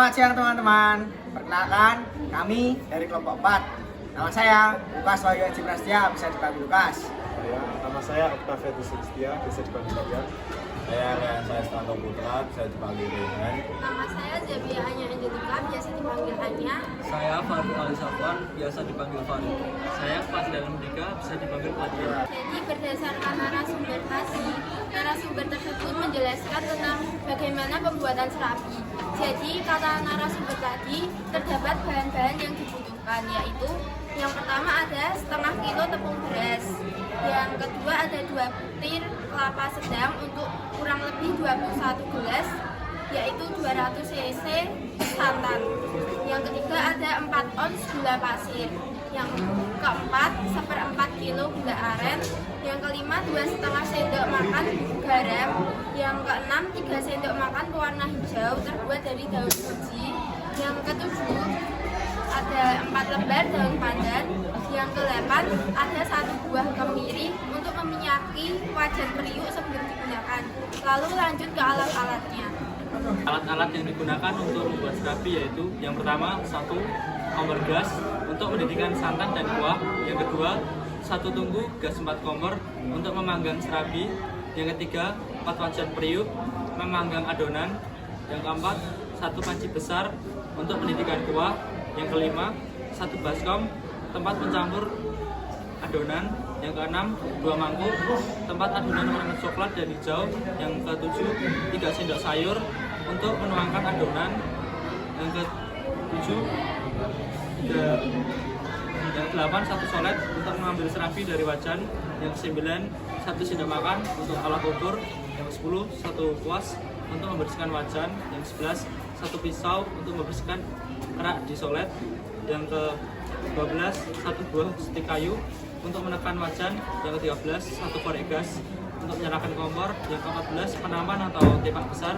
Selamat siang teman-teman. Perkenalkan, kami dari kelompok 4. Nama saya Lukas Wahyu Haji Prasetya, bisa dipanggil Lukas. Nama saya Octavia Dusistia, bisa dipanggil Fabian. Saya Stanto Putra, bisa dipanggil Rehan. Nama saya Zabia Anya Angelika, biasa dipanggil Anya. Saya Farid Alisafwan, biasa dipanggil Farid. Saya Fadlan Mendika, bisa dipanggil Fadil. Jadi berdasarkan narasumber tersebut menjelaskan tentang bagaimana pembuatan serabi. Jadi kata narasumber tadi terdapat bahan-bahan yang dibutuhkan, yaitu yang pertama ada setengah kilo tepung beras, yang kedua ada 2 butir kelapa sedang untuk kurang lebih 21 gelas, yaitu 200 cc santan. Yang ketiga ada 4 ons gula pasir. Yang keempat 1/4 kilo gula aren. Yang kelima 2,5 sendok makan garam. Yang keenam 3 sendok makan pewarna hijau terbuat dari daun suji. Yang ketujuh ada 4 lembar daun pandan. Yang ke-8 ada 1 buah kemiri untuk meminyaki wajan periuk sebelum digunakan. Lalu lanjut ke alat-alatnya. Alat-alat yang digunakan untuk membuat serabi yaitu yang pertama 1 kompor gas untuk mendidihkan santan dan kuah. Yang kedua 1 tungku gas 4 kompor untuk memanggang serabi. Yang ketiga 4 wajan periuk memanggang adonan. Yang keempat 1 panci besar untuk mendidihkan kuah. Yang kelima 1 baskom tempat mencampur adonan. Yang keenam 2 mangkuk tempat adonan warna coklat dan hijau. Yang ketujuh 3 sendok sayur untuk menuangkan adonan. Yang ketujuh yang 8 1 solet untuk mengambil serabi dari wajan. Yang 9 1 sendok makan untuk alat ukur. Yang 10 1 kuas untuk membersihkan wajan. Yang 11 1 pisau untuk membersihkan kerak di solet. Yang ke-12 1 buah stik kayu untuk menekan wajan. Yang ke-13 1 korek gas untuk menyalakan kompor. Yang ke-14 penaman atau tepak besar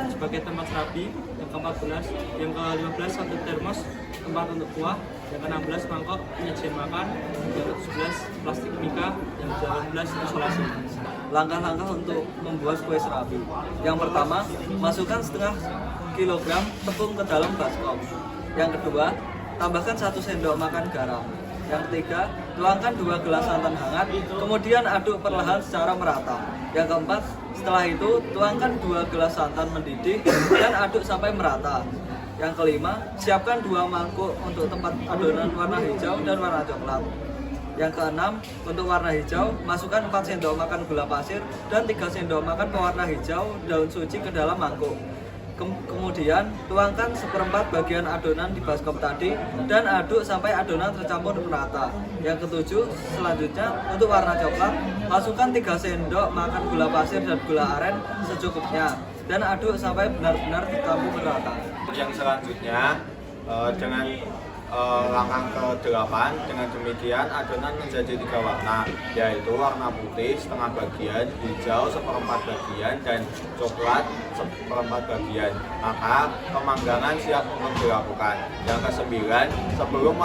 sebagai tempat serabi. Yang ke-14 yang ke-15 1 termos tempat untuk kuah. Yang ke-16 mangkok penyajian makan. Yang ke-17 plastik mika. Yang ke-18 isolasi. Langkah-langkah untuk membuat kue serabi. Yang pertama, masukkan setengah kilogram tepung ke dalam baskom. Yang kedua, tambahkan 1 sendok makan garam. Yang ketiga, tuangkan 2 gelas santan hangat, kemudian aduk perlahan secara merata. Yang keempat, setelah itu tuangkan 2 gelas santan mendidih dan aduk sampai merata. Yang kelima, siapkan 2 mangkuk untuk tempat adonan warna hijau dan warna coklat. Yang keenam, untuk warna hijau, masukkan 4 sendok makan gula pasir dan 3 sendok makan pewarna hijau daun suji ke dalam mangkuk. Kemudian tuangkan 1/4 bagian adonan di baskom tadi dan aduk sampai adonan tercampur merata. Yang ketujuh, selanjutnya untuk warna coklat, masukkan 3 sendok makan gula pasir dan gula aren secukupnya dan aduk sampai benar-benar tercampur merata. Yang selanjutnya dengan langkah ke-8, dengan demikian adonan menjadi 3 warna, yaitu warna putih setengah bagian, hijau 1/4 bagian, dan coklat 1/4 bagian. Maka pemanggangan siap untuk dilakukan. Yang ke-9, sebelum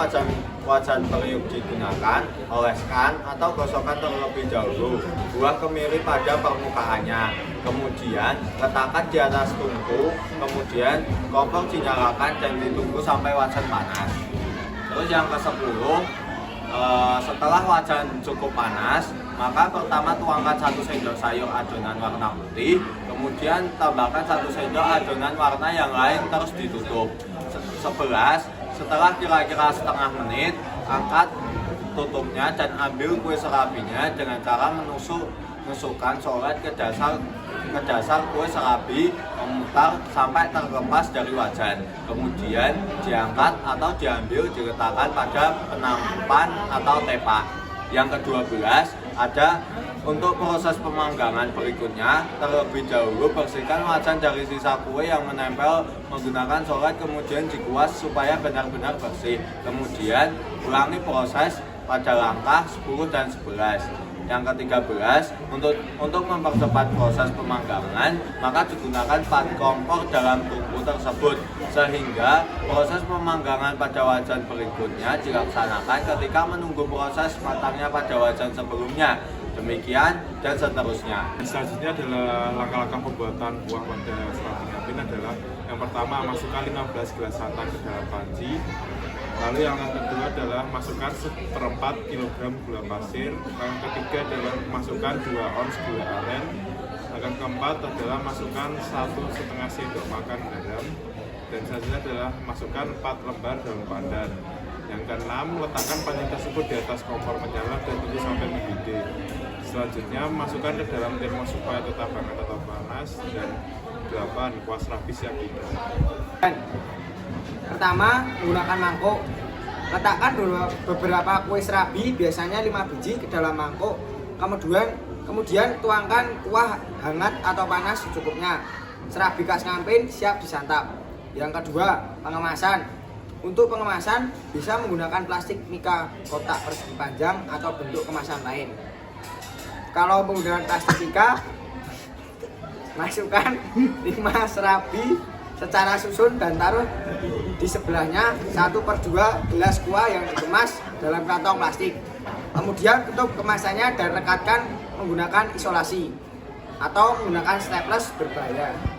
wajan periuk digunakan, oleskan atau gosokkan terlebih dahulu buah kemiri pada permukaannya. Kemudian letakkan di atas tungku, kemudian kompor dinyalakan dan ditunggu sampai wajan panas. Terus yang ke-10, setelah wajan cukup panas, maka pertama tuangkan 1 sendok sayur adonan warna putih, kemudian tambahkan 1 sendok adonan warna yang lain, terus ditutup. 11, setelah kira-kira setengah menit, angkat tutupnya dan ambil kue serabinya dengan cara menusukkan solet ke dasar kue serabi, memutar sampai terlepas dari wajan. Kemudian diangkat atau diambil diletakkan pada penampan atau tepak. Yang ke-12 ada untuk proses pemanggangan berikutnya. Terlebih dahulu bersihkan wajan dari sisa kue yang menempel menggunakan solet, kemudian dikuas supaya benar-benar bersih. Kemudian ulangi proses pada langkah 10 dan 11. Yang ke-13, untuk mempercepat proses pemanggangan, maka digunakan 4 kompor dalam tungku tersebut, sehingga proses pemanggangan pada wajan berikutnya dilaksanakan ketika menunggu proses matangnya pada wajan sebelumnya. Demikian dan seterusnya. Selanjutnya adalah langkah-langkah pembuatan kuah pada serabi ngapin adalah yang pertama, masukkan 15 gelas santan ke dalam panci. Lalu yang kedua adalah masukkan 1/4 kilogram gula pasir. Yang ketiga adalah masukkan 2 ons gula aren. Yang keempat adalah masukkan 1,5 sendok makan garam. Dan selanjutnya adalah masukkan 4 lembar daun pandan. Yang keenam, letakkan panci tersebut di atas kompor menyala dan tunggu sampai mendidih. Selanjutnya, masukkan ke dalam termos supaya tetap hangat atau panas. Dan 8, kuah serabi siap hidang. Pertama, menggunakan mangkuk. Letakkan beberapa kue serabi, biasanya 5 biji, ke dalam mangkuk. Kemudian tuangkan kuah hangat atau panas secukupnya. Serabi khas Ngampin siap disantap. Yang kedua, pengemasan. Untuk pengemasan bisa menggunakan plastik mika kotak persegi panjang atau bentuk kemasan lain. Kalau menggunakan plastik mika, masukkan 5 serabi secara susun dan taruh di sebelahnya 1/2 gelas kuah yang dikemas dalam kantong plastik. Kemudian tutup kemasannya dan rekatkan menggunakan isolasi atau menggunakan staples berbahaya.